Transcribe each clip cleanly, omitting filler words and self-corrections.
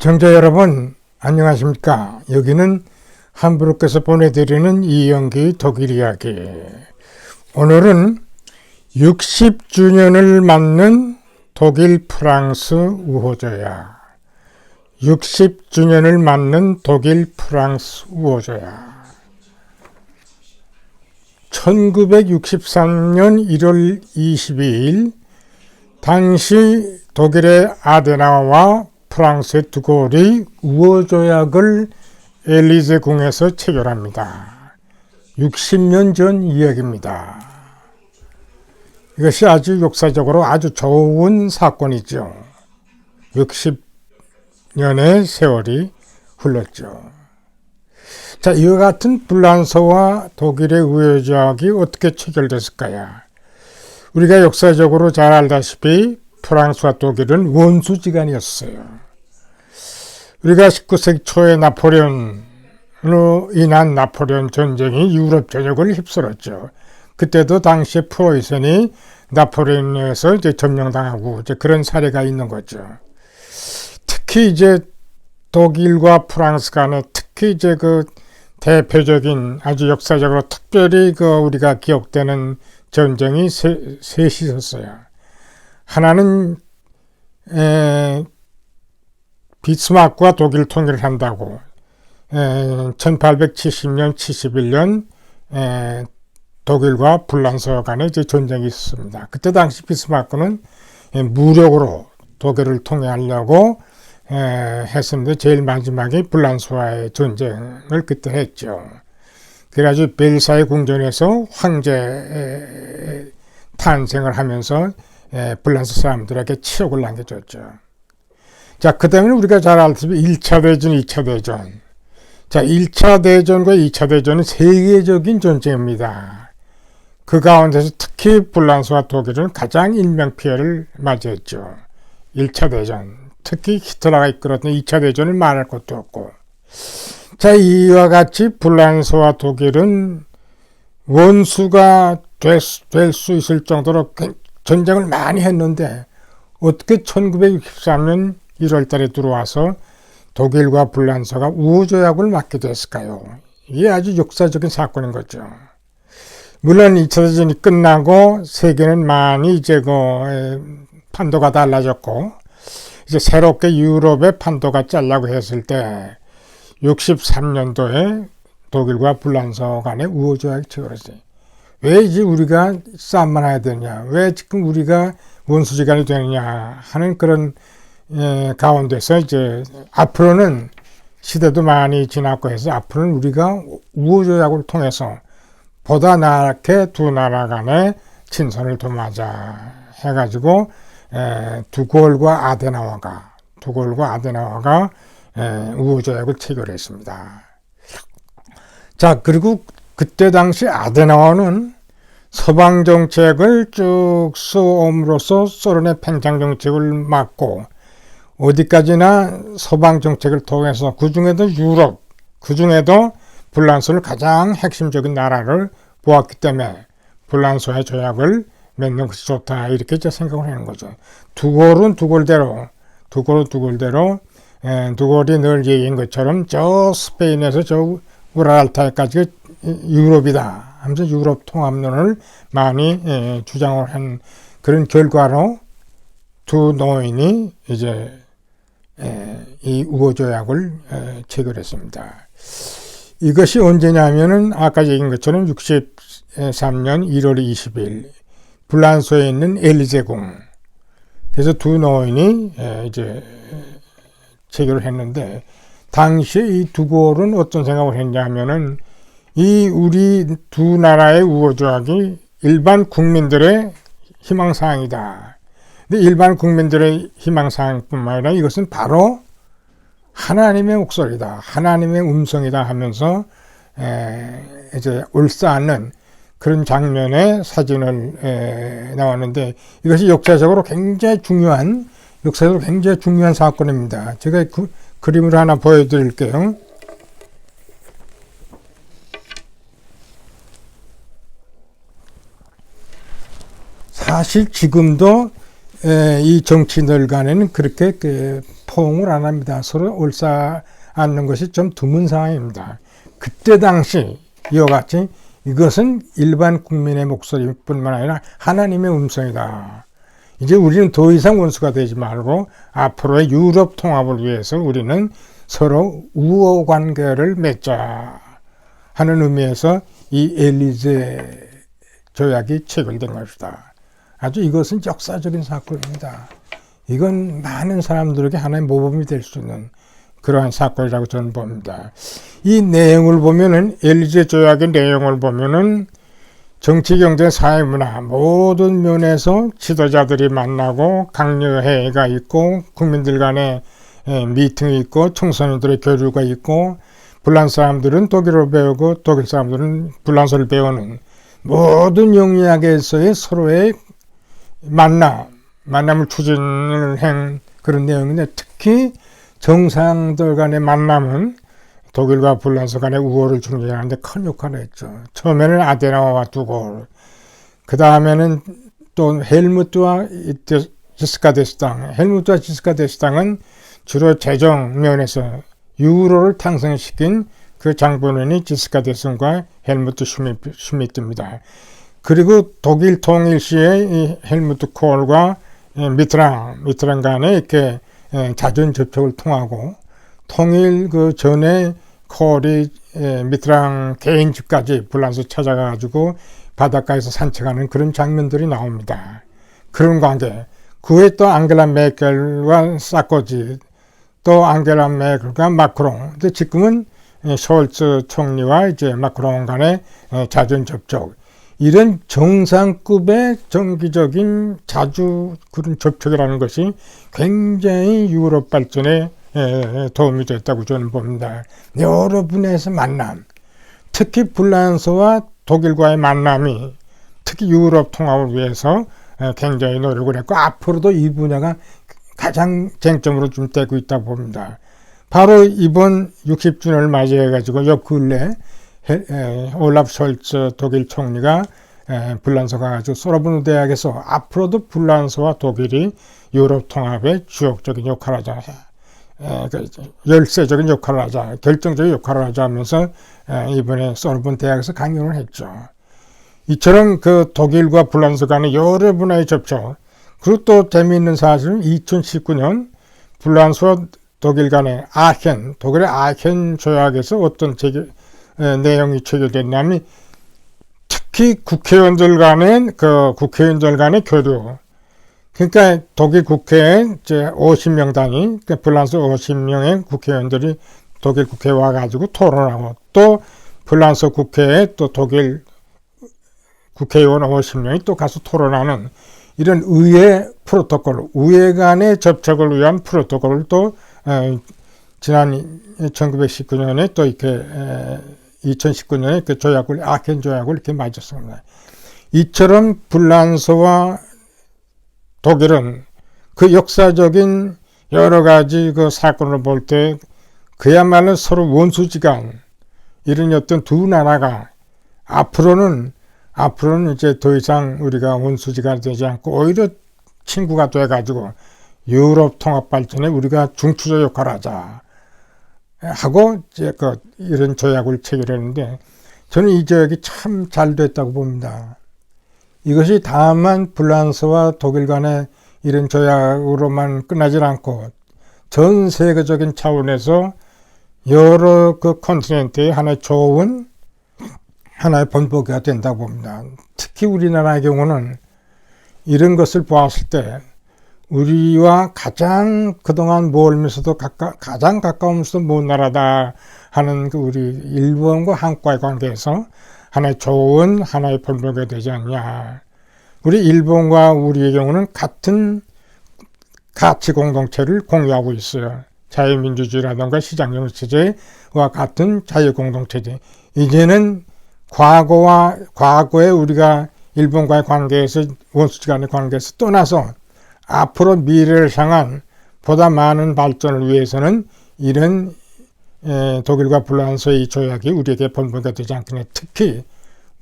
시청자 여러분 안녕하십니까. 여기는 함부로께서 보내드리는 이영기 독일 이야기. 오늘은 60주년을 맞는 독일 프랑스 우호조약. 60주년을 맞는 독일 프랑스 우호조약. 1963년 1월 22일 당시 독일의 아데나우어와 프랑스의 드골이 우호조약을 엘리제 궁에서 체결합니다. 60년 전 이야기입니다. 이것이 아주 역사적으로 아주 좋은 사건이죠. 60년의 세월이 흘렀죠. 자, 이와 같은 불란서와 독일의 우호조약이 어떻게 체결됐을까요? 우리가 역사적으로 잘 알다시피 프랑스와 독일은 원수지간이었어요. 우리가 19세기 초에 나폴레온으로 인한 나폴레온 전쟁이 유럽 전역을 휩쓸었죠. 그때도 당시에 프로이센이 나폴레온에서 이제 점령당하고 이제 그런 사례가 있는 거죠. 특히 이제 독일과 프랑스 간에 특히 이제 그 대표적인 아주 역사적으로 특별히 그 우리가 기억되는 전쟁이 셋이 있었어요. 하나는 비스마르크와 독일 통일을 한다고 1870년, 71년 독일과 불란서 간에 이제 전쟁이 있었습니다. 그때 당시 비스마르크는 무력으로 독일을 통일하려고 했었는데 제일 마지막에 불란서와의 전쟁을 그때 했죠. 그래가지고 벨사이 궁전에서 황제 탄생을 하면서 불란서 사람들에게 치욕을 남겨줬죠. 자, 그 다음에 우리가 잘 알다시피 1차 대전, 2차 대전. 자, 1차 대전과 2차 대전은 세계적인 전쟁입니다. 그 가운데서 특히 불란서와 독일은 가장 인명피해를 맞이했죠. 1차 대전. 특히 히틀러가 이끌었던 2차 대전을 말할 것도 없고. 자, 이와 같이 불란서와 독일은 원수가 될 수 있을 정도로 전쟁을 많이 했는데 어떻게 1963년 1월 달에 들어와서 독일과 불란서가 우호조약을 맺게 됐을까요? 이게 아주 역사적인 사건인 거죠. 물론 2차 대전이 끝나고 세계는 많이 이제 판도가 달라졌고 이제 새롭게 유럽의 판도가 짜려고 했을 때 63년도에 독일과 불란서 간의 우호조약이 체결했어요. 왜 이제 우리가 싸움만 해야 되냐? 왜 지금 우리가 원수지간이 되느냐? 하는 그런 가운데서 이제 앞으로는 시대도 많이 지났고 해서 앞으로는 우리가 우호조약을 통해서 보다 나게 두 나라 간의 친선을 도모하자 해가지고 두골과 아데나우어가 우호조약을 체결했습니다. 자, 그리고 그때 당시 아데나우어는 서방 정책을 쭉 써옴으로써 소련의 팽창 정책을 막고 어디까지나 서방 정책을 통해서 그중에도 유럽, 그중에도 불란서를 가장 핵심적인 나라를 보았기 때문에 불란서의 조약을 맺는 것이 좋다 이렇게 생각을 하는 거죠. 두골은 두골대로 두골이 늘 얘기한 것처럼 저 스페인에서 저 우랄타이까지 유럽이다 하면서 유럽 통합론을 많이 주장을 한 그런 결과로 두 노인이 이제 이 우호조약을 체결했습니다. 이것이 언제냐면은 아까 얘기한 것처럼 63년 1월 20일 불란서에 있는 엘리제궁. 그래서 두 노인이 이제 체결을 했는데 당시에 이 두골은 어떤 생각을 했냐면은 이 우리 두 나라의 우호조약이 일반 국민들의 희망사항이다. 근데 일반 국민들의 희망사항뿐만 아니라 이것은 바로 하나님의 목소리다. 하나님의 음성이다 하면서 이제 울싸는 그런 장면의 사진을 나왔는데 이것이 역사적으로 굉장히 중요한 사건입니다. 제가 그림을 하나 보여드릴게요. 사실 지금도 이 정치인들 간에는 그렇게 포옹을 안 합니다. 서로 옳사앉는 것이 좀 드문 상황입니다. 그때 당시 이와 같이 이것은 일반 국민의 목소리뿐만 아니라 하나님의 음성이다. 이제 우리는 더 이상 원수가 되지 말고 앞으로의 유럽 통합을 위해서 우리는 서로 우호 관계를 맺자 하는 의미에서 이 엘리제 조약이 체결된 것이다. 아주 이것은 역사적인 사건입니다. 이건 많은 사람들에게 하나의 모범이 될 수 있는 그러한 사건이라고 저는 봅니다. 이 내용을 보면은, 엘리제 조약의 내용을 보면은 정치, 경제, 사회, 문화 모든 면에서 지도자들이 만나고 강요회의가 있고 국민들 간에 미팅이 있고 청소년들의 교류가 있고 불란 사람들은 독일어를 배우고 독일 사람들은 불란서를 배우는 모든 영역에서의 서로의 만남을 추진을 한 그런 내용인데, 특히 정상들 간의 만남은 독일과 불란서 간의 우호를 중재하는데 큰 역할을 했죠. 처음에는 아데나우어와 두골, 그 다음에는 또 헬무트와 지스카 데스당. 헬무트와 지스카 데스당은 주로 재정 면에서 유로를 탕성시킨 그 장본인이 지스카 데스당과 헬무트 슈미트입니다. 그리고 독일 통일 시에 이 헬무트 콜과 미트랑 간에 이렇게 자전 접촉을 통하고, 통일 그 전에 콜이 미트랑 개인 집까지 불란서 찾아가가지고 바닷가에서 산책하는 그런 장면들이 나옵니다. 그런 관계. 그 후에 또 앙겔라 메켈과 사코지, 또 앙겔라 메켈과 마크롱. 근데 지금은 숄츠 총리와 이제 마크롱 간의 자전 접촉. 이런 정상급의 정기적인 자주 그런 접촉이라는 것이 굉장히 유럽 발전에 도움이 됐다고 저는 봅니다. 여러 분야에서 만남, 특히 불란서와 독일과의 만남이 특히 유럽 통합을 위해서 굉장히 노력을 했고, 앞으로도 이 분야가 가장 쟁점으로 좀 되고 있다고 봅니다. 바로 이번 60주년을 맞이해가지고 요 근래 올라프 숄츠 독일 총리가 불란서 가가지고 소르보네 대학에서 앞으로도 불란서와 독일이 유럽 통합의 주역적인 역할을 하자, 열세적인 역할을 하자, 결정적인 역할을 하자 하면서 이번에 소르보네 대학에서 강연을 했죠. 이처럼 그 독일과 불란서 간의 여러 분야의 접촉, 그리고 또 재미있는 사실은 2019년 불란서와 독일 간의 독일의 아켄 조약에서 어떤 내용이 체결됐냐면, 특히 국회의원들 간의 교류. 그러니까 독일 국회에 이제 50명단위, 그러니까 불란서 50명의 국회의원들이 독일 국회에 와가지고 토론하고, 또 불란서 국회에 또 독일 국회의원 50명이 또 가서 토론하는 이런 의회 프로토콜, 의회 간의 접촉을 위한 프로토콜을 또 지난 1919년에 또 이렇게 2019년에 그 조약을, 아켄 조약을 이렇게 맺었습니다. 이처럼 불란서와 독일은 그 역사적인 여러 가지 그 사건을 볼 때 그야말로 서로 원수지간, 이런 어떤 두 나라가 앞으로는 이제 더 이상 우리가 원수지간이 되지 않고 오히려 친구가 돼가지고 유럽 통합 발전에 우리가 중추적 역할을 하자 하고 이제 이런 조약을 체결했는데, 저는 이 조약이 참 잘 됐다고 봅니다. 이것이 다만 불란서와 독일 간의 이런 조약으로만 끝나질 않고 전 세계적인 차원에서 여러 그 컨티넨트의 하나의 좋은 하나의 본보기가 된다고 봅니다. 특히 우리나라의 경우는 이런 것을 보았을 때 우리와 가장 그동안 멀면서도 가장 가까우면서도 먼 나라다 하는 그 우리 일본과 한국과의 관계에서 하나의 좋은 하나의 본보기가 되지 않냐. 우리 일본과 우리의 경우는 같은 가치 공동체를 공유하고 있어요. 자유민주주의라든가 시장경제제와 같은 자유공동체제. 이제는 과거에 우리가 일본과의 관계에서 원수지간의 관계에서 떠나서 앞으로 미래를 향한 보다 많은 발전을 위해서는 이런 독일과 불란서의 조약이 우리에게 본보기가 되지 않겠냐. 특히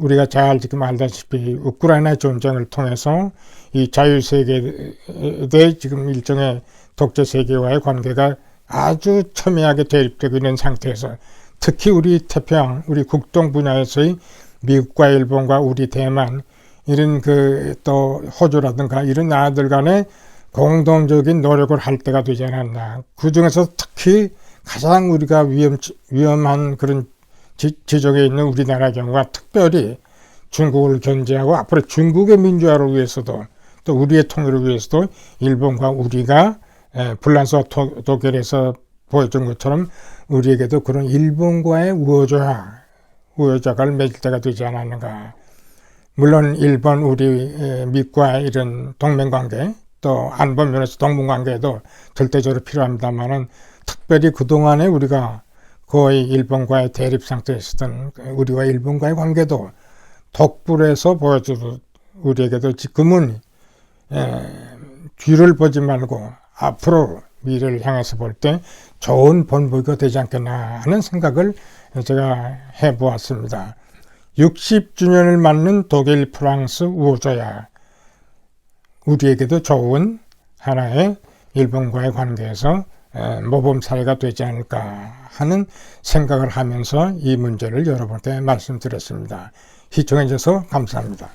우리가 잘 지금 알다시피 우크라이나 전쟁을 통해서 이 자유세계에 대해 지금 일종의 독재세계와의 관계가 아주 첨예하게 대립되고 있는 상태에서 특히 우리 태평양, 우리 국동 분야에서의 미국과 일본과 우리 대만 이런 또 호주라든가 이런 나라들 간에 공동적인 노력을 할 때가 되지 않았나. 그 중에서 특히 가장 우리가 위험한 그런 지적에 있는 우리나라 경우가 특별히 중국을 견제하고 앞으로 중국의 민주화를 위해서도 또 우리의 통일을 위해서도 일본과 우리가 불란서와 독일에서 보여준 것처럼 우리에게도 그런 일본과의 우호적을 맺을 때가 되지 않았는가. 물론 일본, 우리 미국과의 이런 동맹관계 또 안보 면에서 동맹관계도 절대적으로 필요합니다만은 특별히 그동안에 우리가 거의 일본과의 대립 상태에 있었던 우리와 일본과의 관계도 독불에서 보여주듯 우리에게도 지금은 뒤를 보지 말고 앞으로 미래를 향해서 볼 때 좋은 본보기가 되지 않겠나 하는 생각을 제가 해보았습니다. 60주년을 맞는 독일, 프랑스 우호조약, 우리에게도 좋은 하나의 일본과의 관계에서 모범 사례가 되지 않을까 하는 생각을 하면서 이 문제를 여러분께 말씀드렸습니다. 시청해 주셔서 감사합니다.